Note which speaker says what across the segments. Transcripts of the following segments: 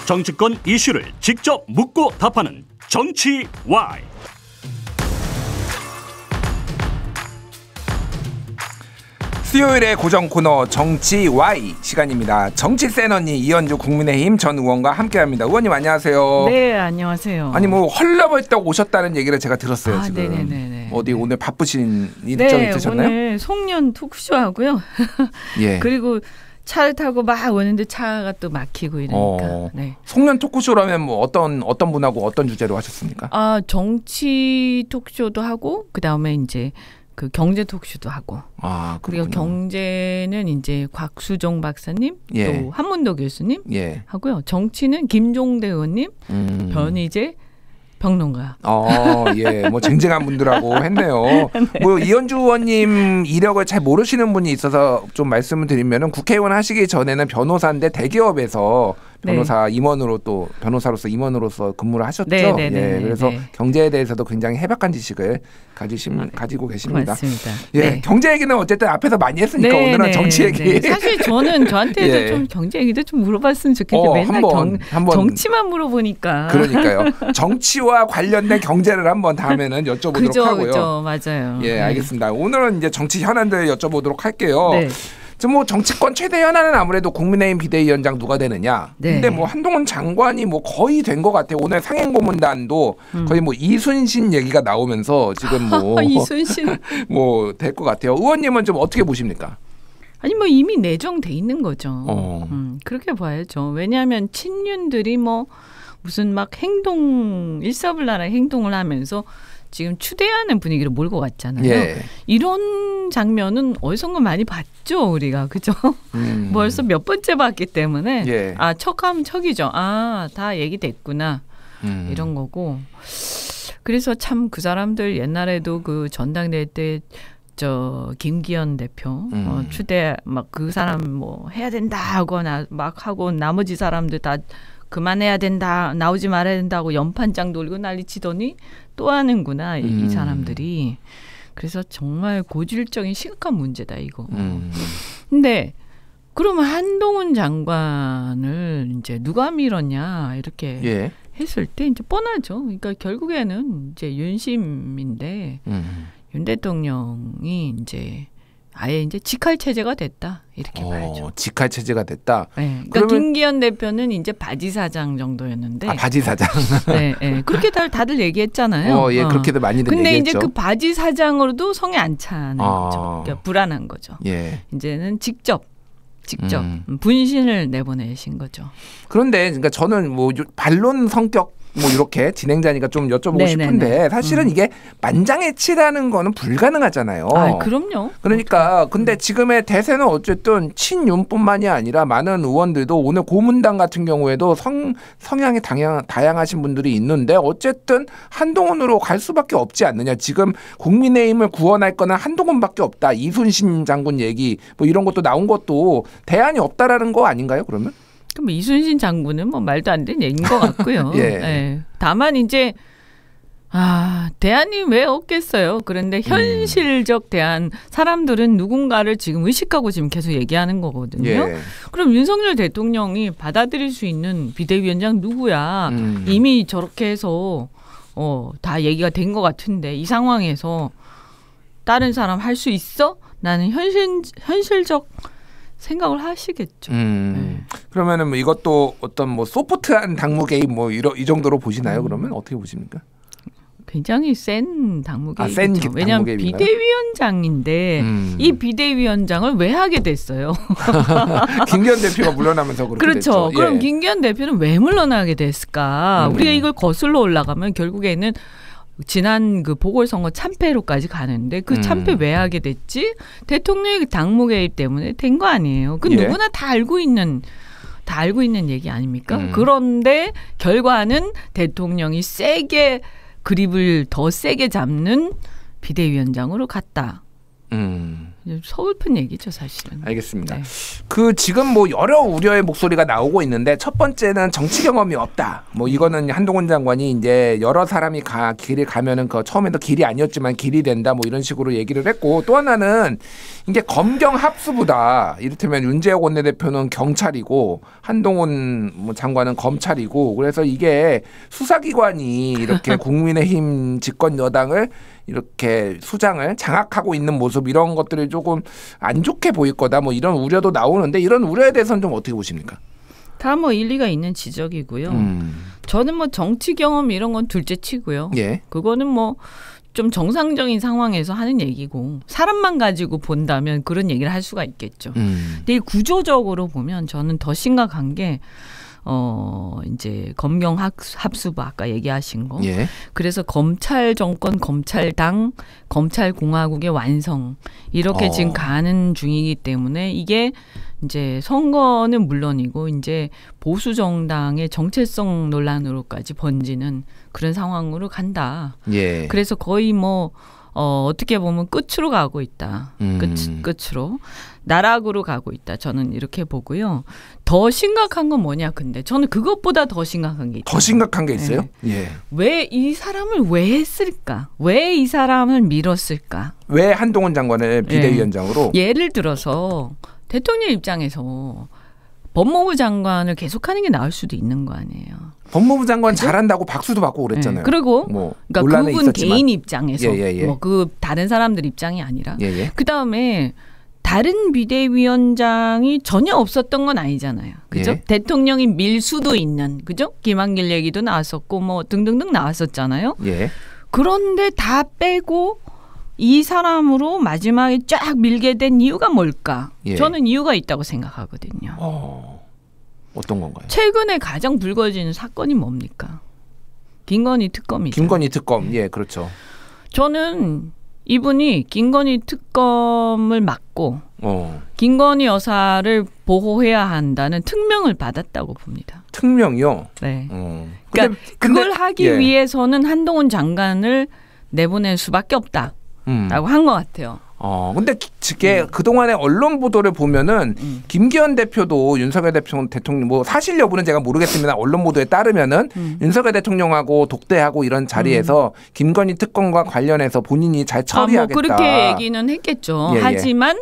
Speaker 1: 정치권 이슈를 직접 묻고 답하는 정치 Y.
Speaker 2: 수요일의 고정 코너 정치 Y 시간입니다. 정치 센 언니 이현주 국민의힘 전 의원과 함께합니다. 의원님 안녕하세요.
Speaker 3: 네, 안녕하세요.
Speaker 2: 아니 뭐 헐레벌떡 오셨다는 얘기를 제가 들었어요. 지금.
Speaker 3: 네네네.
Speaker 2: 어디 오늘 바쁘신 일정이 있으셨나요?
Speaker 3: 오늘 송년 토크쇼 하고요.
Speaker 2: 예.
Speaker 3: 그리고 차를 타고 막 오는데 차가 또 막히고 이러니까. 네.
Speaker 2: 송년 토크쇼라면 뭐 어떤 분하고 어떤 주제로 하셨습니까?
Speaker 3: 정치 토크쇼도 하고 그 다음에 이제 그 경제 토크쇼도 하고. 그리고 경제는 이제 곽수종 박사님,
Speaker 2: 예.
Speaker 3: 또 한문도 교수님
Speaker 2: 예.
Speaker 3: 하고요. 정치는 김종대 의원님, 변희재 평론가.
Speaker 2: 예. 뭐 쟁쟁한 분들하고 했네요.
Speaker 3: 네.
Speaker 2: 뭐 이현주 의원님 이력을 잘 모르시는 분이 있어서 좀 말씀을 드리면은 국회의원 하시기 전에는 변호사인데 대기업에서 변호사 임원으로 또 변호사로서 임원으로서 근무를 하셨죠.
Speaker 3: 네.
Speaker 2: 그래서 경제에 대해서도 굉장히 해박한 지식을 가지고 계십니다.
Speaker 3: 맞습니다.
Speaker 2: 예,
Speaker 3: 네.
Speaker 2: 경제 얘기는 어쨌든 앞에서 많이 했으니까 오늘은 정치 얘기.
Speaker 3: 네. 사실 저는 저한테도
Speaker 2: 예.
Speaker 3: 좀 경제 얘기도 좀 물어봤으면 좋겠는데 맨날
Speaker 2: 한번
Speaker 3: 정치만 물어보니까.
Speaker 2: 그러니까요. 정치와 관련된 경제를 한번 다음에는 여쭤보도록 하고요.
Speaker 3: 그죠, 맞아요.
Speaker 2: 예, 알겠습니다. 오늘은 이제 정치 현안들 여쭤보도록 할게요.
Speaker 3: 네.
Speaker 2: 뭐 정치권 최대 현안은 아무래도 국민의힘 비대위원장 누가 되느냐.
Speaker 3: 네.
Speaker 2: 근데 뭐 한동훈 장관이 뭐 거의 된 것 같아요. 오늘 상행고문단도 거의 뭐 이순신 얘기가 나오면서 지금 뭐
Speaker 3: 이순신
Speaker 2: 뭐 될 것 같아요. 의원님은 좀 어떻게 보십니까?
Speaker 3: 아니 뭐 이미 내정돼 있는 거죠. 그렇게 봐야죠. 왜냐하면 친윤들이 뭐 무슨 막 일사불란한 행동을 하면서 지금 추대하는 분위기로 몰고 갔잖아요.
Speaker 2: 예.
Speaker 3: 이런 장면은 어디선가 많이 봤죠, 우리가. 그죠? 벌써 몇 번째 봤기 때문에
Speaker 2: 예.
Speaker 3: 척하면 척이죠. 다 얘기됐구나. 이런 거고. 그래서 참 그 사람들 옛날에도 그 전당대회 때 김기현 대표 추대 막 그 사람 뭐 해야 된다 하고 막 하고 나머지 사람들 다 그만해야 된다, 나오지 말아야 된다고 연판장 돌리고 난리치더니 또 하는구나 이 사람들이. 그래서 정말 고질적인 심각한 문제다 이거. 근데 그러면 한동훈 장관을 이제 누가 밀었냐 이렇게
Speaker 2: 예.
Speaker 3: 했을 때 이제 뻔하죠. 그러니까 결국에는 이제 윤심인데 윤 대통령이 이제 아예 이제 직할 체제가 됐다 이렇게 봐야죠.
Speaker 2: 직할 체제가 됐다.
Speaker 3: 네. 그러니까 김기현 대표는 이제 바지 사장 정도였는데.
Speaker 2: 바지 사장.
Speaker 3: 네. 그렇게 다들 얘기했잖아요.
Speaker 2: 예, 그렇게들 많이들
Speaker 3: 근데
Speaker 2: 얘기했죠.
Speaker 3: 이제 그 바지 사장으로도 성에 안 차는 거죠. 그러니까 불안한 거죠.
Speaker 2: 예.
Speaker 3: 이제는 직접 분신을 내보내신 거죠.
Speaker 2: 그런데 그러니까 저는 뭐 반론 성격 뭐 이렇게 진행자니까 좀 여쭤보고 싶은데 사실은 이게 만장일치라는 거는 불가능하잖아요.
Speaker 3: 그럼요.
Speaker 2: 그러니까 근데 지금의 대세는 어쨌든 친윤뿐만이 아니라 많은 의원들도 오늘 고문단 같은 경우에도 성향이 다양하신 분들이 있는데 어쨌든 한동훈으로 갈 수밖에 없지 않느냐. 지금 국민의힘을 구원할 거는 한동훈밖에 없다. 이순신 장군 얘기 뭐 이런 것도 나온 것도 대안이 없다라는 거 아닌가요? 그러면?
Speaker 3: 그럼 이순신 장군은 뭐 말도 안 되는 얘기인 것 같고요.
Speaker 2: 예.
Speaker 3: 다만 이제 대안이 왜 없겠어요. 그런데 현실적 대안, 사람들은 누군가를 지금 의식하고 지금 계속 얘기하는 거거든요.
Speaker 2: 예.
Speaker 3: 그럼 윤석열 대통령이 받아들일 수 있는 비대위원장 누구야? 이미 저렇게 해서 다 얘기가 된 것 같은데 이 상황에서 다른 사람 할 수 있어? 나는 현실적 생각을 하시겠죠.
Speaker 2: 그러면은 뭐 이것도 어떤 뭐 소프트한 당무 개입 뭐 이 정도로 보시나요? 그러면 어떻게 보십니까?
Speaker 3: 굉장히 센 당무 개입이죠.
Speaker 2: 센
Speaker 3: 왜냐하면
Speaker 2: 당무 개입인가요?
Speaker 3: 비대위원장인데 이 비대위원장을 왜 하게 됐어요?
Speaker 2: 김기현 대표가 물러나면서 그렇게
Speaker 3: 그렇죠.
Speaker 2: 됐죠.
Speaker 3: 그럼
Speaker 2: 예.
Speaker 3: 김기현 대표는 왜 물러나게 됐을까? 우리가 이걸 거슬러 올라가면 결국에는 지난 그 보궐선거 참패로까지 가는데 그 참패 왜 하게 됐지? 대통령의 당무 개입 때문에 된 거 아니에요. 그 누구나 다 알고 있는 얘기 아닙니까? 그런데 결과는 대통령이 세게 그립을 더 세게 잡는 비대위원장으로 갔다. 서글픈 얘기죠, 사실은.
Speaker 2: 알겠습니다.
Speaker 3: 네.
Speaker 2: 그 지금 뭐 여러 우려의 목소리가 나오고 있는데 첫 번째는 정치 경험이 없다. 뭐 이거는 한동훈 장관이 이제 여러 사람이 길을 가면은 그 처음에도 길이 아니었지만 길이 된다. 뭐 이런 식으로 얘기를 했고 또 하나는 이게 검경 합수부다. 이를테면 윤재욱 원내대표는 경찰이고 한동훈 뭐 장관은 검찰이고 그래서 이게 수사기관이 이렇게 국민의힘 집권 여당을 이렇게 수장을 장악하고 있는 모습 이런 것들이 조금 안 좋게 보일 거다 뭐 이런 우려도 나오는데 이런 우려에 대해서는 좀 어떻게 보십니까?
Speaker 3: 다 뭐 일리가 있는 지적이고요. 저는 뭐 정치 경험 이런 건 둘째치고요.
Speaker 2: 예.
Speaker 3: 그거는 뭐 좀 정상적인 상황에서 하는 얘기고 사람만 가지고 본다면 그런 얘기를 할 수가 있겠죠. 근데 구조적으로 보면 저는 더 심각한 게 이제 검경 합수부 아까 얘기하신 거.
Speaker 2: 예.
Speaker 3: 그래서 검찰 정권, 검찰당, 검찰공화국의 완성 이렇게 지금 가는 중이기 때문에 이게 이제 선거는 물론이고 이제 보수 정당의 정체성 논란으로까지 번지는 그런 상황으로 간다.
Speaker 2: 예.
Speaker 3: 그래서 거의 뭐 어떻게 보면 끝으로 가고 있다. 끝으로. 나락으로 가고 있다. 저는 이렇게 보고요. 더 심각한 건 뭐냐 근데 저는 그것보다 더 심각한 게 있다.
Speaker 2: 더 심각한 게 있어요?
Speaker 3: 네.
Speaker 2: 예.
Speaker 3: 왜 이 사람을 왜 했을까? 왜 이 사람을 밀었을까?
Speaker 2: 왜 한동훈 장관을 비대위원장으로?
Speaker 3: 예를 들어서 대통령 입장에서 법무부 장관을 계속하는 게 나을 수도 있는 거 아니에요.
Speaker 2: 법무부 장관 잘한다고 박수도 받고 그랬잖아요.
Speaker 3: 네. 그리고
Speaker 2: 뭐
Speaker 3: 그러니까 그분
Speaker 2: 있었지만.
Speaker 3: 개인 입장에서
Speaker 2: 예.
Speaker 3: 뭐 그 다른 사람들 입장이 아니라
Speaker 2: 예.
Speaker 3: 그 다음에 다른 비대위원장이 전혀 없었던 건 아니잖아요. 그죠?
Speaker 2: 예.
Speaker 3: 대통령이 밀 수도 있는 그죠? 김한길 얘기도 나왔었고 뭐 등등등 나왔었잖아요.
Speaker 2: 예.
Speaker 3: 그런데 다 빼고 이 사람으로 마지막에 쫙 밀게 된 이유가 뭘까?
Speaker 2: 예.
Speaker 3: 저는 이유가 있다고 생각하거든요.
Speaker 2: 어떤 건가요?
Speaker 3: 최근에 가장 불거지는 사건이 뭡니까? 김건희 특검이죠.
Speaker 2: 김건희 특검. 예, 그렇죠.
Speaker 3: 저는 이분이 김건희 특검을 막고 김건희 여사를 보호해야 한다는 특명을 받았다고 봅니다.
Speaker 2: 특명이요?
Speaker 3: 네. 그러니까 그걸 하기 위해서는 한동훈 장관을 내보낼 수밖에 없다라고 한 것 같아요.
Speaker 2: 근데 그동안의 언론 보도를 보면은 김기현 대표도 윤석열 대통령 뭐 사실 여부는 제가 모르겠습니다. 언론 보도에 따르면은 윤석열 대통령하고 독대하고 이런 자리에서 김건희 특검과 관련해서 본인이 잘 처리하겠다.
Speaker 3: 뭐 그렇게 얘기는 했겠죠.
Speaker 2: 예.
Speaker 3: 하지만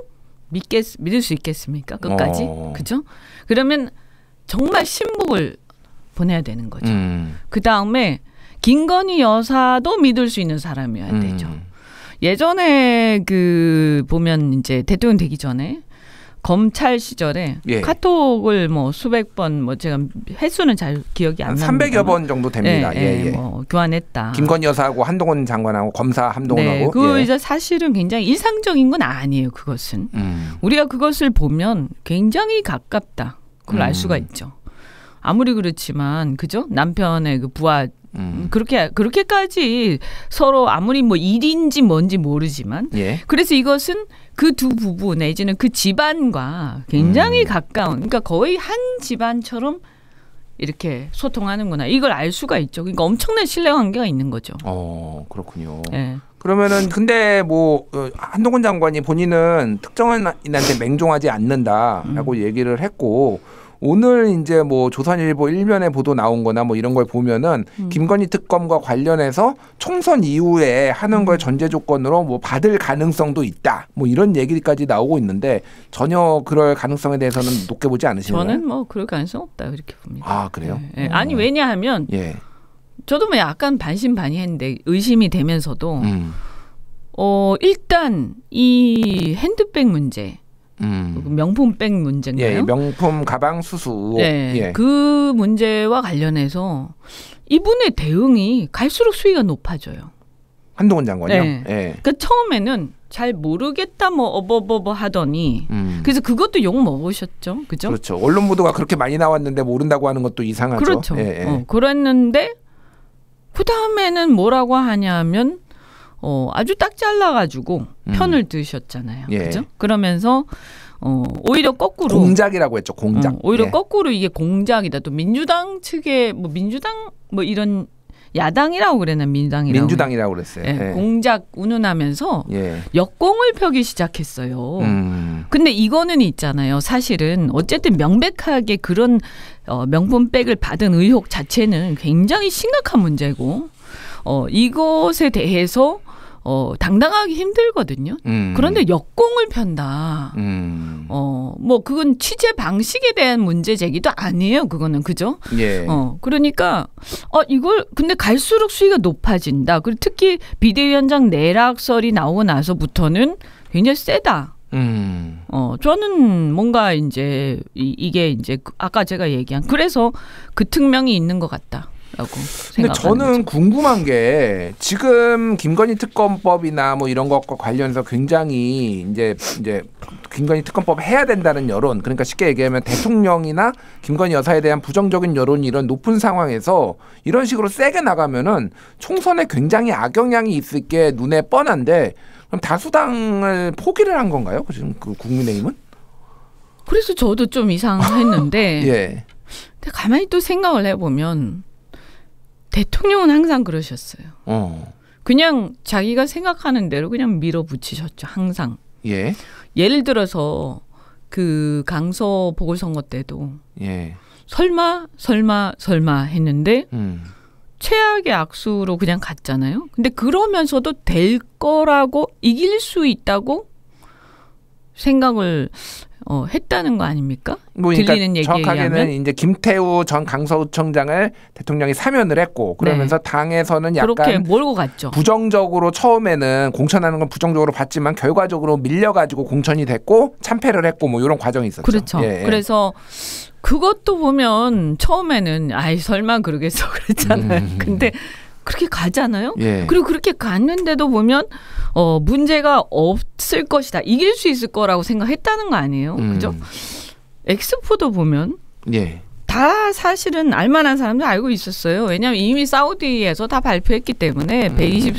Speaker 3: 믿을 수 있겠습니까? 끝까지. 그죠? 그러면 정말 신복을 보내야 되는 거죠. 그다음에 김건희 여사도 믿을 수 있는 사람이어야 되죠. 예전에 그 보면 이제 대통령 되기 전에 검찰 시절에 카톡을 뭐 수백 번 뭐 제가 횟수는 잘 기억이 안 납니다.
Speaker 2: 300여 번 정도 됩니다.
Speaker 3: 뭐 교환했다.
Speaker 2: 김건희 여사하고 한동훈 장관하고 검사 한동훈하고.
Speaker 3: 그 이제 사실은 굉장히 일상적인 건 아니에요. 그것은 우리가 그것을 보면 굉장히 가깝다. 그걸 알 수가 있죠. 아무리 그렇지만 그죠? 남편의 그 부하 그렇게까지 서로 아무리 뭐 일인지 뭔지 모르지만 그래서 이것은 그 두 부부 내지는 그 집안과 굉장히 가까운 그러니까 거의 한 집안처럼 이렇게 소통하는구나 이걸 알 수가 있죠. 그러니까 엄청난 신뢰관계가 있는 거죠.
Speaker 2: 그렇군요.
Speaker 3: 네.
Speaker 2: 그러면은 근데 뭐 한동훈 장관이 본인은 특정인한테 맹종하지 않는다라고 얘기를 했고 오늘 이제 뭐 조선일보 일면에 보도 나온 거나 뭐 이런 걸 보면은 김건희 특검과 관련해서 총선 이후에 하는 걸 전제 조건으로 뭐 받을 가능성도 있다. 뭐 이런 얘기까지 나오고 있는데 전혀 그럴 가능성에 대해서는 높게 보지 않으시나요?
Speaker 3: 저는 뭐 그럴 가능성 없다 그렇게 봅니다.
Speaker 2: 아, 그래요?
Speaker 3: 네. 아니 왜냐하면 저도 뭐 약간 반신반의했는데 의심이 되면서도 일단 이 핸드백 문제 명품백 문제인가요?
Speaker 2: 명품 가방 수수.
Speaker 3: 그 문제와 관련해서 이분의 대응이 갈수록 수위가 높아져요.
Speaker 2: 한동훈 장관이요?
Speaker 3: 그러니까 처음에는 잘 모르겠다 뭐 어버버버 하더니 그래서 그것도 욕 먹으셨죠. 그죠?
Speaker 2: 그렇죠. 언론 보도가 그렇게 많이 나왔는데 모른다고 하는 것도 이상하죠.
Speaker 3: 그렇죠. 그랬는데 그다음에는 뭐라고 하냐면 아주 딱 잘라가지고 편을 드셨잖아요. 그죠? 그러면서 오히려 거꾸로
Speaker 2: 공작이라고 했죠. 공작.
Speaker 3: 오히려 거꾸로 이게 공작이다. 또 민주당 측의 뭐 민주당 뭐 이런 야당이라고 그랬나
Speaker 2: 민주당이라고 그랬어요.
Speaker 3: 예,
Speaker 2: 예.
Speaker 3: 공작 운운하면서
Speaker 2: 예.
Speaker 3: 역공을 펴기 시작했어요. 근데 이거는 있잖아요. 사실은 어쨌든 명백하게 그런 명품백을 받은 의혹 자체는 굉장히 심각한 문제고 이것에 대해서 당당하기 힘들거든요. 그런데 역공을 편다. 뭐 그건 취재 방식에 대한 문제 제기도 아니에요. 그거는 그죠?
Speaker 2: 예.
Speaker 3: 그러니까 이걸 근데 갈수록 수위가 높아진다. 그리고 특히 비대위원장 내락설이 나오고 나서부터는 굉장히 세다. 저는 뭔가 이제 이게 이제 아까 제가 얘기한 그래서 그 특명이 있는 것 같다.
Speaker 2: 근데 저는 궁금한 게 지금 김건희 특검법이나 뭐 이런 것과 관련해서 굉장히 이제 김건희 특검법 해야 된다는 여론, 그러니까 쉽게 얘기하면 대통령이나 김건희 여사에 대한 부정적인 여론이 이런 높은 상황에서 이런 식으로 세게 나가면은 총선에 굉장히 악영향이 있을 게 눈에 뻔한데 그럼 다수당을 포기를 한 건가요? 지금 그 국민의힘은?
Speaker 3: 그래서 저도 좀 이상했는데
Speaker 2: 예.
Speaker 3: 근데 가만히 또 생각을 해보면 대통령은 항상 그러셨어요. 그냥 자기가 생각하는 대로 그냥 밀어붙이셨죠. 항상.
Speaker 2: 예.
Speaker 3: 예를 들어서 그 강서 보궐선거 때도
Speaker 2: 예.
Speaker 3: 설마 했는데 최악의 악수로 그냥 갔잖아요. 근데 그러면서도 될 거라고 이길 수 있다고 생각을 했다는 거 아닙니까?
Speaker 2: 뭐
Speaker 3: 들리는
Speaker 2: 그러니까
Speaker 3: 얘기에
Speaker 2: 정확하게는
Speaker 3: 의하면
Speaker 2: 이제 김태우 전 강서구청장을 대통령이 사면을 했고 그러면서
Speaker 3: 네.
Speaker 2: 당에서는
Speaker 3: 그렇게
Speaker 2: 약간
Speaker 3: 몰고 갔죠.
Speaker 2: 부정적으로 처음에는 공천하는 건 부정적으로 봤지만 결과적으로 밀려가지고 공천이 됐고 참패를 했고 뭐 이런 과정이 있었죠.
Speaker 3: 그렇죠.
Speaker 2: 예.
Speaker 3: 그래서 그것도 보면 처음에는 아이 설마 그러겠어 그랬잖아요. 근데 그렇게 가잖아요.
Speaker 2: 예.
Speaker 3: 그리고 그렇게 갔는데도 보면 문제가 없을 것이다. 이길 수 있을 거라고 생각했다는 거 아니에요. 그죠? 엑스포도 보면
Speaker 2: 예.
Speaker 3: 다 사실은 알만한 사람들 알고 있었어요. 왜냐하면 이미 사우디에서 다 발표했기 때문에 120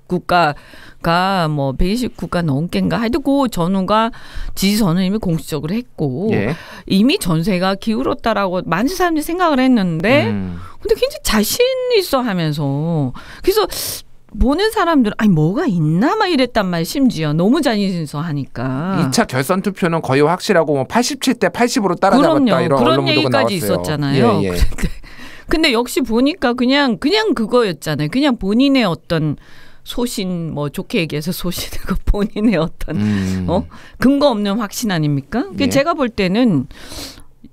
Speaker 3: 국가가 뭐 120국가 넘게인가 하여튼 그 전후가 지지 선언을 이미 공식적으로 했고
Speaker 2: 예.
Speaker 3: 이미 전세가 기울었다라고 많은 사람들이 생각을 했는데 근데 굉장히 자신 있어 하면서 그래서 보는 사람들은 아니 뭐가 있나 막 이랬단 말 심지어 너무 자신 있어 하니까
Speaker 2: 2차 결선 투표는 거의 확실하고 뭐 87대 80으로 따라잡았다
Speaker 3: 그럼요.
Speaker 2: 이런
Speaker 3: 그런
Speaker 2: 언론 보도가
Speaker 3: 얘기까지
Speaker 2: 나왔어요.
Speaker 3: 있었잖아요.
Speaker 2: 예, 예.
Speaker 3: 근데 역시 보니까 그냥 그거였잖아요. 그냥 본인의 어떤 소신 뭐 좋게 얘기해서 소신이고 본인의 어떤 근거 없는 확신 아닙니까?
Speaker 2: 예.
Speaker 3: 제가 볼 때는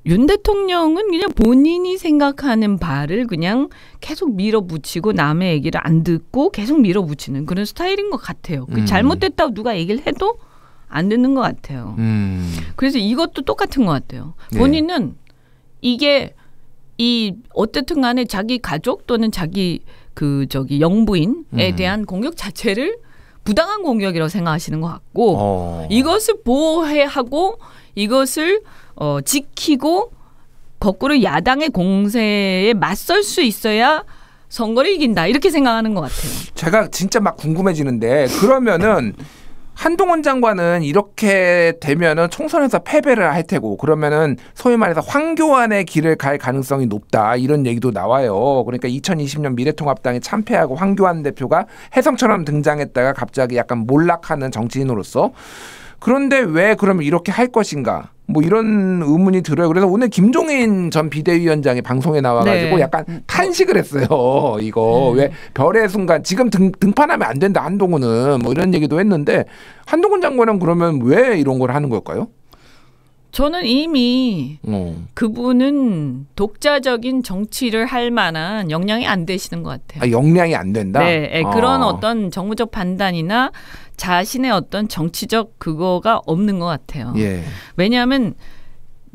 Speaker 3: 윤 대통령은 그냥 본인이 생각하는 바를 그냥 계속 밀어붙이고 남의 얘기를 안 듣고 계속 밀어붙이는 그런 스타일인 것 같아요. 잘못됐다고 누가 얘기를 해도 안 듣는 것 같아요. 그래서 이것도 똑같은 것 같아요. 본인은 이게 어쨌든 간에 자기 가족 또는 자기 영부인에 대한 공격 자체를 부당한 공격이라고 생각하시는 것 같고 이것을 보호하고 이것을 지키고 거꾸로 야당의 공세에 맞설 수 있어야 선거를 이긴다 이렇게 생각하는 것 같아요.
Speaker 2: 제가 진짜 막 궁금해지는데 그러면은 한동훈 장관은 이렇게 되면은 총선에서 패배를 할 테고 그러면은 소위 말해서 황교안의 길을 갈 가능성이 높다 이런 얘기도 나와요. 그러니까 2020년 미래통합당이 참패하고 황교안 대표가 혜성처럼 등장했다가 갑자기 약간 몰락하는 정치인으로서 그런데 왜 그러면 이렇게 할 것인가? 뭐 이런 의문이 들어요. 그래서 오늘 김종인 전 비대위원장이 방송에 나와가지고
Speaker 3: 네.
Speaker 2: 약간 탄식을 했어요. 이거 왜 별의 순간 지금 등판하면 안 된다 한동훈은 뭐 이런 얘기도 했는데 한동훈 장관은 그러면 왜 이런 걸 하는 걸까요?
Speaker 3: 저는 이미 그분은 독자적인 정치를 할 만한 역량이 안 되시는 것 같아요.
Speaker 2: 아, 역량이 안 된다?
Speaker 3: 네, 그런 어떤 정무적 판단이나 자신의 어떤 정치적 그거가 없는 것 같아요.
Speaker 2: 예.
Speaker 3: 왜냐하면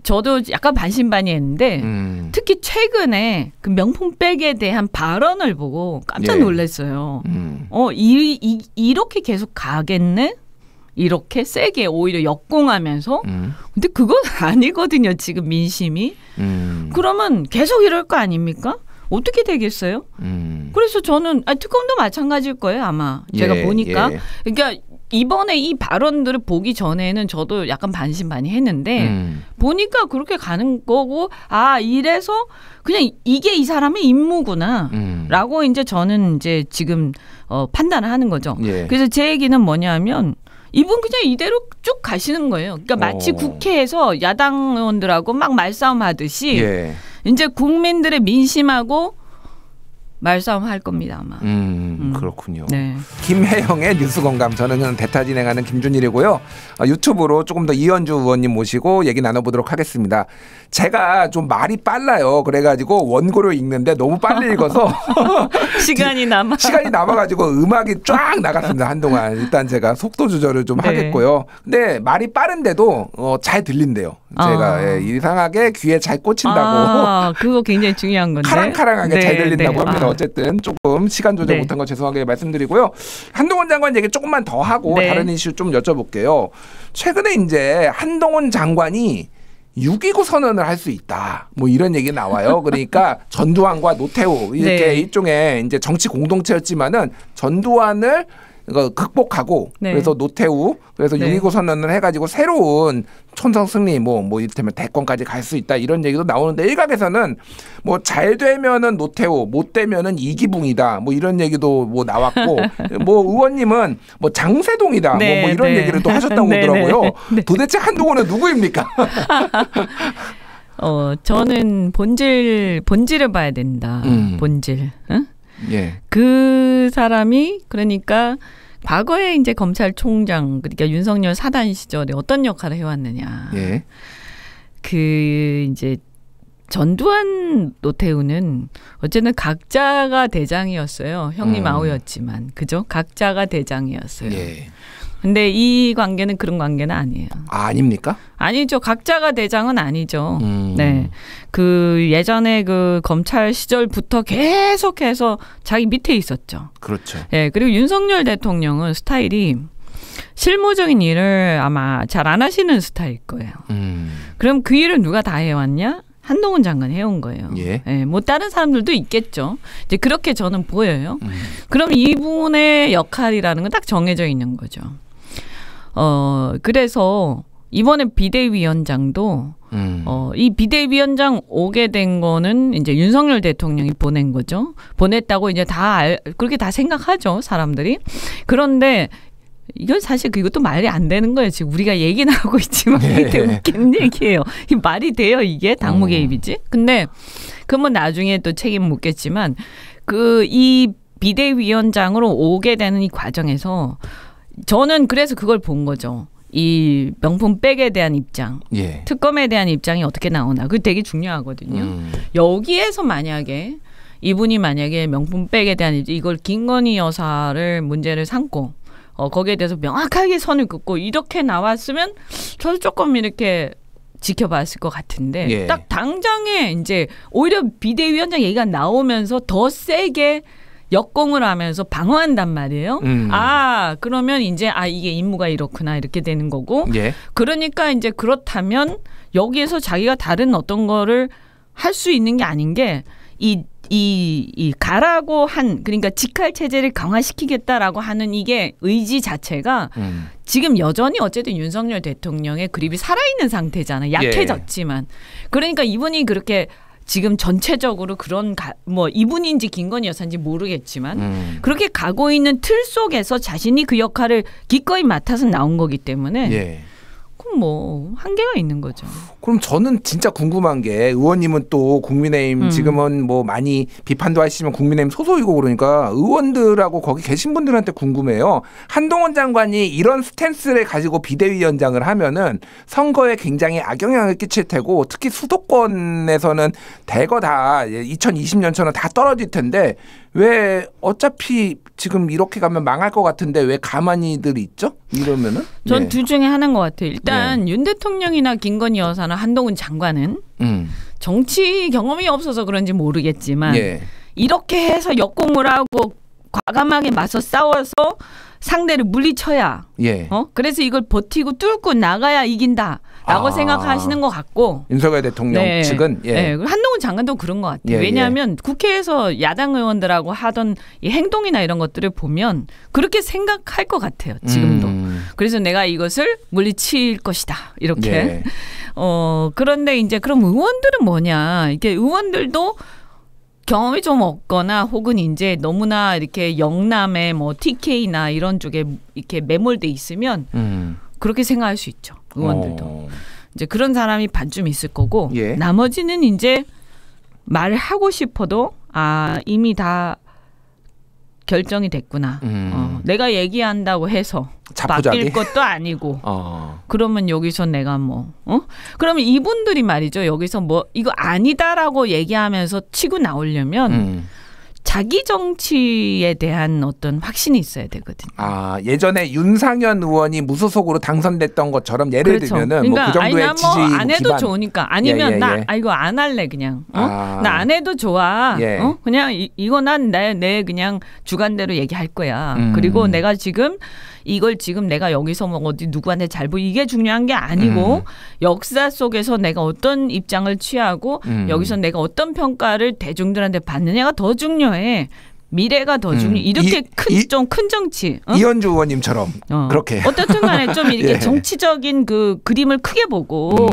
Speaker 3: 저도 약간 반신반의했는데 특히 최근에 그 명품백에 대한 발언을 보고 깜짝 놀랐어요. 이렇게 계속 가겠네? 이렇게 세게 오히려 역공하면서 근데 그건 아니거든요. 지금 민심이. 그러면 계속 이럴 거 아닙니까? 어떻게 되겠어요? 그래서 저는 특검도 마찬가지일 거예요. 아마 제가 보니까. 그러니까 이번에 이 발언들을 보기 전에는 저도 약간 반신반의했는데 보니까 그렇게 가는 거고 이래서 그냥 이게 이 사람의 임무구나라고 이제 저는 이제 지금 판단을 하는 거죠.
Speaker 2: 예.
Speaker 3: 그래서 제 얘기는 뭐냐면 이분 그냥 이대로 쭉 가시는 거예요. 그러니까 마치 국회에서 야당 의원들하고 막 말싸움 하듯이
Speaker 2: 예.
Speaker 3: 이제 국민들의 민심하고 말싸움 할 겁니다 아마.
Speaker 2: 그렇군요.
Speaker 3: 네.
Speaker 2: 김혜영의 뉴스공감, 저는 대타 진행하는 김준일이고요. 유튜브로 조금 더 이현주 의원님 모시고 얘기 나눠보도록 하겠습니다. 제가 좀 말이 빨라요. 그래가지고 원고를 읽는데 너무 빨리 읽어서 시간이 남아가지고 음악이 쫙 나갔습니다. 한동안. 일단 제가 속도 조절을 좀 하겠고요. 근데 말이 빠른데도 잘 들린대요. 제가 이상하게 귀에 잘 꽂힌다고.
Speaker 3: 그거 굉장히 중요한 건데.
Speaker 2: 카랑카랑하게 잘 들린다고 합니다. 어쨌든 조금 시간 조절 못한 거 죄송하게 말씀드리고요. 한동훈 장관 얘기 조금만 더 하고 다른 이슈 좀 여쭤볼게요. 최근에 이제 한동훈 장관이 6.29 선언을 할 수 있다. 뭐 이런 얘기 나와요. 그러니까 전두환과 노태우 이렇게 일종의 이제 정치 공동체였지만은 전두환을 극복하고 그래서 노태우 그래서 6.29 선언을 해가지고 새로운 촌성 승리 뭐 이를테면 대권까지 갈 수 있다 이런 얘기도 나오는데 일각에서는 뭐 잘 되면은 노태우 못 되면은 이기붕이다 뭐 이런 얘기도 뭐 나왔고 뭐 의원님은 뭐 장세동이다 뭐 이런 얘기를 또 하셨다고 그러더라고요. 도대체 한동훈은 누구입니까?
Speaker 3: 저는 본질을 봐야 된다. 본질. 응?
Speaker 2: 예.
Speaker 3: 그 사람이 그러니까 과거에 이제 검찰총장 그러니까 윤석열 사단 시절에 어떤 역할을 해왔느냐.
Speaker 2: 예.
Speaker 3: 그 이제 전두환 노태우는 어쨌든 각자가 대장이었어요. 형님 아우였지만 그죠? 각자가 대장이었어요.
Speaker 2: 예.
Speaker 3: 근데 이 관계는 그런 관계는 아니에요.
Speaker 2: 아닙니까?
Speaker 3: 아니죠. 각자가 대장은 아니죠. 네. 그 예전에 그 검찰 시절부터 계속해서 자기 밑에 있었죠.
Speaker 2: 그렇죠.
Speaker 3: 예. 그리고 윤석열 대통령은 스타일이 실무적인 일을 아마 잘 안 하시는 스타일일 거예요. 그럼 그 일을 누가 다 해왔냐? 한동훈 장관이 해온 거예요.
Speaker 2: 예.
Speaker 3: 예, 뭐 다른 사람들도 있겠죠. 이제 그렇게 저는 보여요. 그럼 이분의 역할이라는 건 딱 정해져 있는 거죠. 그래서 이번에 비대위원장도 이 비대위원장 오게 된 거는 이제 윤석열 대통령이 보낸 거죠. 보냈다고 이제 그렇게 다 생각하죠, 사람들이. 그런데 이건 사실 그것도 말이 안 되는 거예요. 지금 우리가 얘기는 하고 있지만 이게 되게 웃기는 얘기예요. 이 말이 돼요, 이게? 당무 개입이지? 근데 그러면 나중에 또 책임 묻겠지만 이 비대위원장으로 오게 되는 이 과정에서 저는 그래서 그걸 본 거죠. 이 명품백에 대한 입장, 특검에 대한 입장이 어떻게 나오나. 그게 되게 중요하거든요. 여기에서 이분이 만약에 명품백에 대한 이걸 김건희 여사를 문제를 삼고 거기에 대해서 명확하게 선을 긋고 이렇게 나왔으면 저도 조금 이렇게 지켜봤을 것 같은데 딱 당장에 이제 오히려 비대위원장 얘기가 나오면서 더 세게 역공을 하면서 방어한단 말이에요. 그러면 이제 이게 임무가 이렇구나 이렇게 되는 거고. 그러니까 이제 그렇다면 여기에서 자기가 다른 어떤 거를 할 수 있는 게 아닌 게 이 가라고 그러니까 직할 체제를 강화시키겠다라고 하는 이게 의지 자체가 지금 여전히 어쨌든 윤석열 대통령의 그립이 살아있는 상태잖아요. 약해졌지만. 그러니까 이분이 그렇게 지금 전체적으로 그런 뭐 이분인지 김건희 여사인지 모르겠지만 그렇게 가고 있는 틀 속에서 자신이 그 역할을 기꺼이 맡아서 나온 거기 때문에 그럼 뭐 한계가 있는 거죠.
Speaker 2: 그럼 저는 진짜 궁금한 게 의원님은 또 국민의힘 지금은 뭐 많이 비판도 하시지만 국민의힘 소속이고 그러니까 의원들하고 거기 계신 분들한테 궁금해요. 한동훈 장관이 이런 스탠스를 가지고 비대위원장을 하면은 선거에 굉장히 악영향을 끼칠 테고 특히 수도권에서는 대거 다 2020년처럼 다 떨어질 텐데 왜 어차피 지금 이렇게 가면 망할 것 같은데 왜 가만히들 있죠? 이러면은?
Speaker 3: 전 둘 중에 하나인 것 같아요. 일단 윤 대통령이나 김건희 여사나 한동훈 장관은 정치 경험이 없어서 그런지 모르겠지만 이렇게 해서 역공을 하고 과감하게 맞서 싸워서 상대를 물리쳐야 그래서 이걸 버티고 뚫고 나가야 이긴다 생각하시는 것 같고
Speaker 2: 윤석열 대통령
Speaker 3: 네.
Speaker 2: 측은 예.
Speaker 3: 네. 한동훈 장관도 그런 것 같아요.
Speaker 2: 예,
Speaker 3: 왜냐하면 국회에서 야당 의원들하고 하던 이 행동이나 이런 것들을 보면 그렇게 생각할 것 같아요. 지금도. 그래서 내가 이것을 물리칠 것이다. 이렇게.
Speaker 2: 예.
Speaker 3: 그런데 이제 그럼 의원들은 뭐냐. 이게 의원들도 경험이 좀 없거나 혹은 이제 너무나 이렇게 영남의 뭐 TK나 이런 쪽에 이렇게 매몰돼 있으면 그렇게 생각할 수 있죠. 의원들도. 이제 그런 사람이 반쯤 있을 거고
Speaker 2: 예.
Speaker 3: 나머지는 이제 말을 하고 싶어도 이미 다 결정이 됐구나. 내가 얘기한다고 해서
Speaker 2: 자포자기?
Speaker 3: 바뀔 것도 아니고 그러면 여기서 내가 그러면 이분들이 말이죠. 여기서 뭐 이거 아니다라고 얘기하면서 치고 나오려면 자기 정치에 대한 어떤 확신이 있어야 되거든요.
Speaker 2: 예전에 윤상현 의원이 무소속으로 당선됐던 것처럼 예를
Speaker 3: 그렇죠.
Speaker 2: 들면은
Speaker 3: 그러니까,
Speaker 2: 뭐 그 정도의
Speaker 3: 나
Speaker 2: 지지
Speaker 3: 안 해도
Speaker 2: 기반.
Speaker 3: 좋으니까 아니면
Speaker 2: 예.
Speaker 3: 나 이거 안 할래 그냥 나 안 해도 좋아.
Speaker 2: 예.
Speaker 3: 그냥 이거 난 내 그냥 주관대로 얘기할 거야. 그리고 내가 지금 이걸 지금 내가 여기서 뭐 어디 누구한테 잘 보이 이게 중요한 게 아니고 역사 속에서 내가 어떤 입장을 취하고 여기서 내가 어떤 평가를 대중들한테 받느냐가 더 중요해. 미래가 더 중요해. 이렇게 좀 큰 정치.
Speaker 2: 이현주 의원님처럼 그렇게.
Speaker 3: 어떻든 간에 좀 이렇게
Speaker 2: 예.
Speaker 3: 정치적인 그 그림을 크게 보고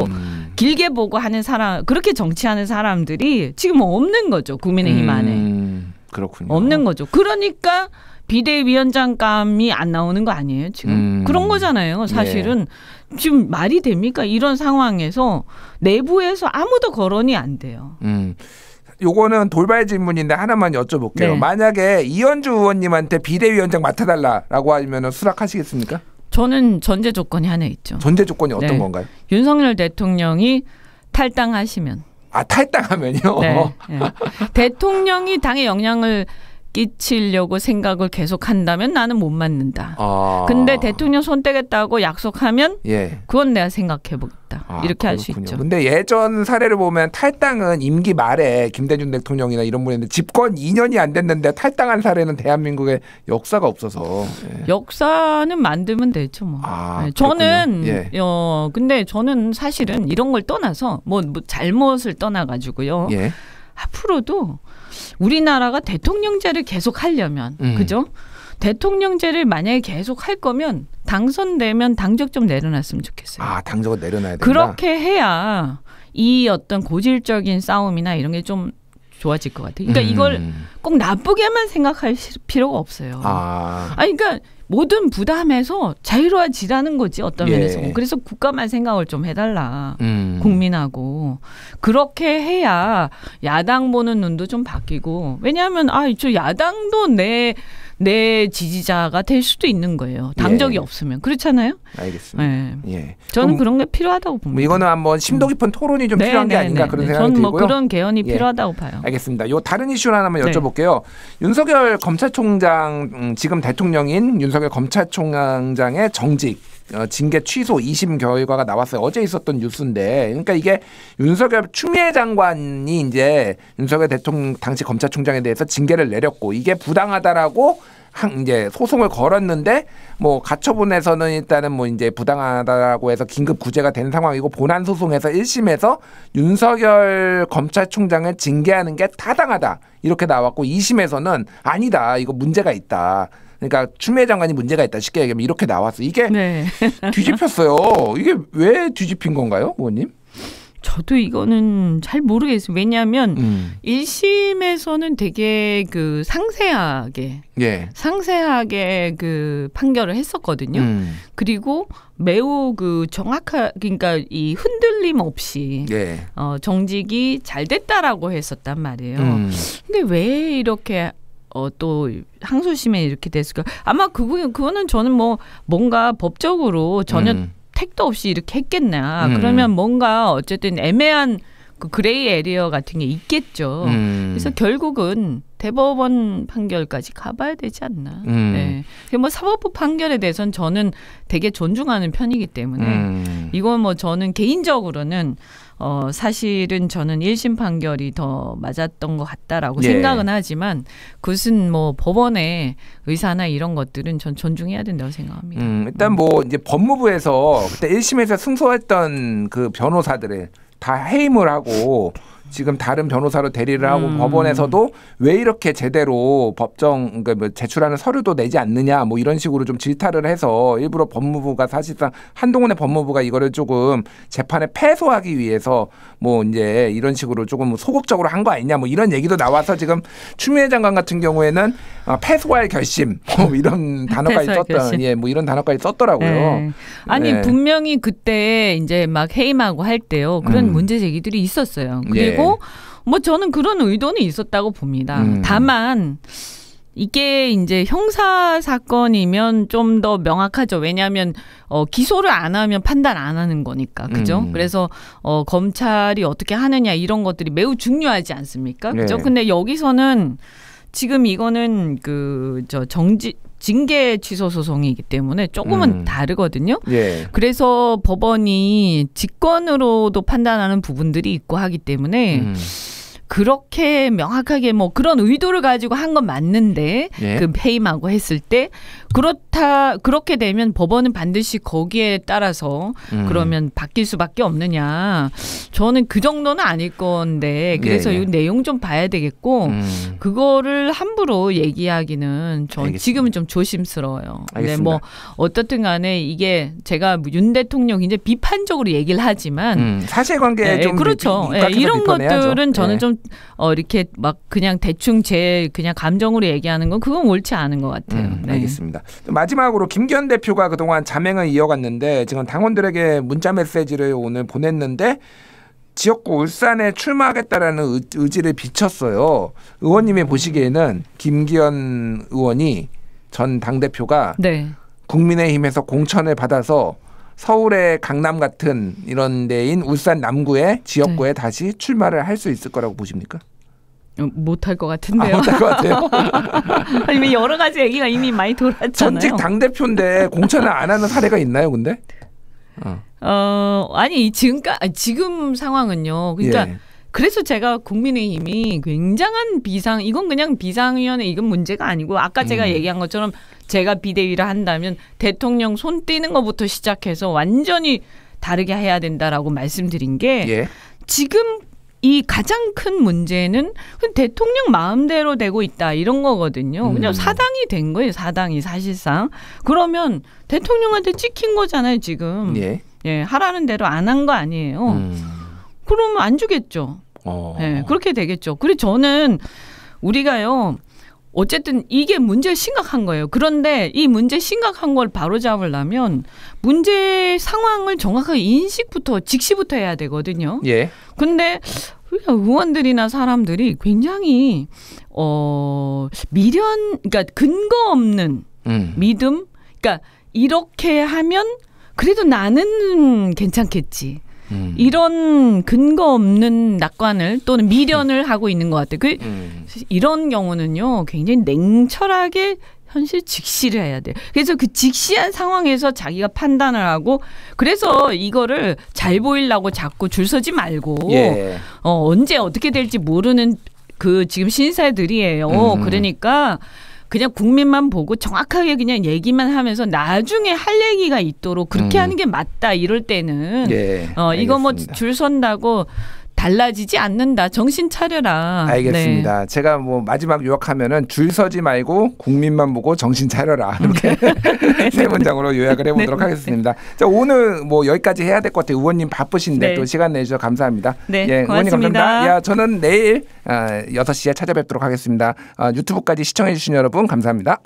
Speaker 3: 길게 보고 하는 사람 그렇게 정치하는 사람들이 지금 없는 거죠. 국민의힘 안에.
Speaker 2: 그렇군요.
Speaker 3: 없는 거죠. 그러니까 비대위원장감이 안 나오는 거 아니에요 지금? 그런 거잖아요. 사실은 지금 말이 됩니까? 이런 상황에서 내부에서 아무도 거론이 안 돼요.
Speaker 2: 요거는 돌발 질문인데 하나만 여쭤볼게요.
Speaker 3: 네.
Speaker 2: 만약에 이현주 의원님한테 비대위원장 맡아달라라고 하면 수락하시겠습니까?
Speaker 3: 저는 전제 조건이 하나 있죠.
Speaker 2: 전제 조건이 어떤
Speaker 3: 네.
Speaker 2: 건가요?
Speaker 3: 윤석열 대통령이 탈당하시면.
Speaker 2: 탈당하면요?
Speaker 3: 네. 대통령이 당에 영향을 끼치려고 생각을 계속한다면 나는 못 맞는다. 근데 대통령 손 떼겠다고 약속하면 그건 내가 생각해보겠다. 이렇게 할 수 있죠.
Speaker 2: 근데 예전 사례를 보면 탈당은 임기 말에 김대중 대통령이나 이런 분이 있는데 집권 2년이 안 됐는데 탈당한 사례는 대한민국에 역사가 없어서.
Speaker 3: 역사는 만들면 되죠. 뭐. 저는 근데 저는 사실은 이런 걸 떠나서 뭐 잘못을 떠나가지고요. 앞으로도 우리나라가 대통령제를 계속 하려면 그죠? 대통령제를 만약에 계속 할 거면 당선되면 당적 좀 내려놨으면 좋겠어요.
Speaker 2: 당적을 내려놔야 된다.
Speaker 3: 그렇게 해야 이 어떤 고질적인 싸움이나 이런 게 좀 좋아질 것 같아요. 그러니까 이걸 꼭 나쁘게만 생각할 필요가 없어요. 그러니까 모든 부담에서 자유로워지라는 거지 어떤 면에서. 그래서 국가만 생각을 좀 해달라. 국민하고. 그렇게 해야 야당 보는 눈도 좀 바뀌고. 왜냐하면 저 야당도 내 지지자가 될 수도 있는 거예요. 당적이 없으면. 그렇잖아요?
Speaker 2: 알겠습니다.
Speaker 3: 저는 그런 게 필요하다고 봅니다.
Speaker 2: 이거는 한번 심도 깊은 토론이 좀 필요한 게 아닌가 그런 생각이 들고요.
Speaker 3: 저는 뭐 그런 개헌이 필요하다고 봐요.
Speaker 2: 알겠습니다. 요 다른 이슈 하나만 여쭤볼게요. 윤석열 검찰총장 지금 대통령인 윤석열 검찰총장의 정직 징계 취소 2심 결과가 나왔어요. 어제 있었던 뉴스인데, 그러니까 이게 윤석열 추미애 장관이 이제 윤석열 대통령 당시 검찰총장에 대해서 징계를 내렸고 이게 부당하다라고 이제 소송을 걸었는데 뭐 가처분에서는 일단은 뭐 이제 부당하다라고 해서 긴급 구제가 된 상황이고 본안 소송에서 1심에서 윤석열 검찰총장을 징계하는 게 타당하다 이렇게 나왔고 2심에서는 아니다 이거 문제가 있다. 그러니까 추미애 장관이 문제가 있다 쉽게 얘기하면 이렇게 나왔어. 이게 뒤집혔어요. 이게 왜 뒤집힌 건가요, 의원님?
Speaker 3: 저도 이거는 잘 모르겠어요. 왜냐하면 1심에서는 되게 그 상세하게 그 판결을 했었거든요. 그리고 매우 그 그러니까 이 흔들림 없이 정직이 잘 됐다라고 했었단 말이에요. 근데 왜 이렇게 또 항소심에 이렇게 됐을까? 아마 그거는 저는 뭔가 법적으로 전혀 택도 없이 이렇게 했겠나. 그러면 뭔가 어쨌든 애매한 그 그레이 에리어 같은 게 있겠죠. 그래서 결국은 대법원 판결까지 가봐야 되지 않나. 뭐 사법부 판결에 대해서는 저는 되게 존중하는 편이기 때문에 이건 뭐 저는 개인적으로는 사실은 저는 1심 판결이 더 맞았던 것 같다라고
Speaker 2: 예.
Speaker 3: 생각은 하지만 그것은 뭐 법원의 의사나 이런 것들은 전 존중해야 된다고 생각합니다.
Speaker 2: 일단 뭐 이제 법무부에서 그때 1심에서 승소했던 그 변호사들을 다 해임을 하고 지금 다른 변호사로 대리를 하고 법원에서도 왜 이렇게 제대로 법정 그러니까 뭐 제출하는 서류도 내지 않느냐 뭐 이런 식으로 좀 질타를 해서 일부러 법무부가 사실상 한동훈의 법무부가 이거를 조금 재판에 패소하기 위해서 뭐 이제 이런 식으로 조금 소극적으로 한 거 아니냐 뭐 이런 얘기도 나와서 지금 추미애 장관 같은 경우에는 패소할 결심 뭐 이런 단어까지 썼던 예 뭐 이런 단어까지 썼더라고요.
Speaker 3: 네. 아니
Speaker 2: 네.
Speaker 3: 분명히 그때 이제 막 해임하고 할 때요 그런 문제 제기들이 있었어요. 그리고 뭐 저는 그런 의도는 있었다고 봅니다. 다만 이게 이제 형사 사건이면 좀 더 명확하죠. 왜냐하면 기소를 안 하면 판단 안 하는 거니까. 그죠? 그래서 검찰이 어떻게 하느냐 이런 것들이 매우 중요하지 않습니까? 그죠? 근데 여기서는 지금 이거는 징계 취소 소송이기 때문에 조금은 다르거든요.
Speaker 2: 예.
Speaker 3: 그래서 법원이 직권으로도 판단하는 부분들이 있고 하기 때문에 그렇게 명확하게 뭐 그런 의도를 가지고 한 건 맞는데
Speaker 2: 예.
Speaker 3: 그 해임하고 했을 때 그렇게 되면 법원은 반드시 거기에 따라서 그러면 바뀔 수밖에 없느냐. 저는 그 정도는 아닐 건데 그래서 이 내용 좀 봐야 되겠고 그거를 함부로 얘기하기는 전 지금은 좀 조심스러워요. 근데 뭐 어떻든 간에 이게 제가 윤 대통령 이제 비판적으로 얘기를 하지만
Speaker 2: 사실관계에 좀
Speaker 3: 그렇죠. 이런 것들은 저는 좀 이렇게 막 그냥 대충 그냥 감정으로 얘기하는 건 그건 옳지 않은 것 같아요. 네.
Speaker 2: 알겠습니다. 마지막으로 김기현 대표가 그동안 자맹을 이어갔는데 지금 당원들에게 문자 메시지를 오늘 보냈는데 지역구 울산에 출마하겠다라는 의지를 비쳤어요. 의원님이 보시기에는 김기현 의원이 전 당대표가
Speaker 3: 네.
Speaker 2: 국민의힘에서 공천을 받아서 서울의 강남 같은 이런 데인 울산 남구의 지역구에 다시 출마를 할 수 있을 거라고 보십니까?
Speaker 3: 못할 것 같은데요.
Speaker 2: 못할 것 같아요.
Speaker 3: 아니 여러 가지 얘기가 이미 많이 돌았잖아요.
Speaker 2: 전직 당대표인데 공천을 안 하는 사례가 있나요, 근데?
Speaker 3: 아니 지금 상황은요. 그러니까 그래서 제가 국민의힘이 굉장한 이건 그냥 비상위원회 이건 문제가 아니고 아까 제가 얘기한 것처럼 제가 비대위를 한다면 대통령 손 떼는 것부터 시작해서 완전히 다르게 해야 된다라고 말씀드린 게 지금 이 가장 큰 문제는 대통령 마음대로 되고 있다 이런 거거든요. 그냥 사당이 된 거예요. 사당이 사실상. 그러면 대통령한테 찍힌 거잖아요. 지금. 하라는 대로 안 한 거 아니에요. 그러면 안 주겠죠. 그렇게 되겠죠. 그리고 저는 우리가요. 어쨌든 이게 문제 심각한 거예요. 그런데 이 문제 심각한 걸 바로잡으려면 문제 상황을 정확하게 직시부터 해야 되거든요. 근데 의원들이나 사람들이 굉장히 그러니까 근거 없는 믿음, 그러니까 이렇게 하면 그래도 나는 괜찮겠지. 이런 근거 없는 낙관을 또는 미련을 하고 있는 것 같아요. 이런 경우는요, 굉장히 냉철하게 현실 직시를 해야 돼요. 그래서 그 직시한 상황에서 자기가 판단을 하고 그래서 이거를 잘 보이려고 자꾸 줄 서지 말고 언제 어떻게 될지 모르는 지금 신세들이에요. 그러니까 그냥 국민만 보고 정확하게 그냥 얘기만 하면서 나중에 할 얘기가 있도록 그렇게 하는 게 맞다 이럴 때는 이거 뭐 줄 선다고 달라지지 않는다. 정신 차려라.
Speaker 2: 알겠습니다. 제가 뭐 마지막 요약하면은 줄 서지 말고 국민만 보고 정신 차려라. 이렇게 세 문장으로 요약을 해보도록 하겠습니다. 자, 오늘 뭐 여기까지 해야 될 것 같아요. 의원님 바쁘신데 또 시간 내주셔서 감사합니다.
Speaker 3: 고맙습니다.
Speaker 2: 의원님 감사합니다. 저는 내일 6시에 찾아뵙도록 하겠습니다. 유튜브까지 시청해 주신 여러분 감사합니다.